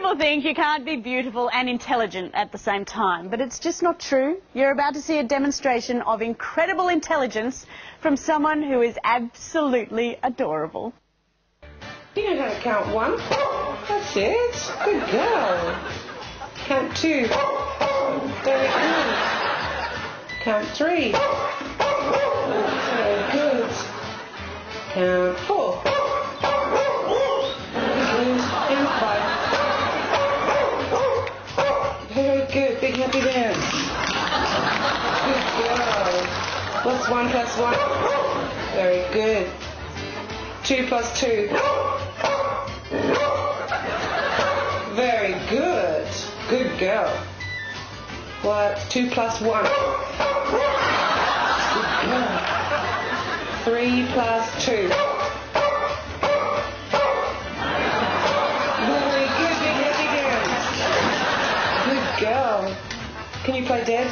people think you can't be beautiful and intelligent at the same time, but it's just not true. You're about to see a demonstration of incredible intelligence from someone who is absolutely adorable. You know how to count 1. That's it. Good girl. Count 2. Very good. Count 3. Very good. Count 4. Count 5. Very good. Big happy dance. Good girl. What's 1 plus 1? Very good. 2 plus 2. Very good. Good girl. What's 2 plus 1? Good girl. 3 plus 2. Very good. Big happy dance. Good girl. Can you play dead?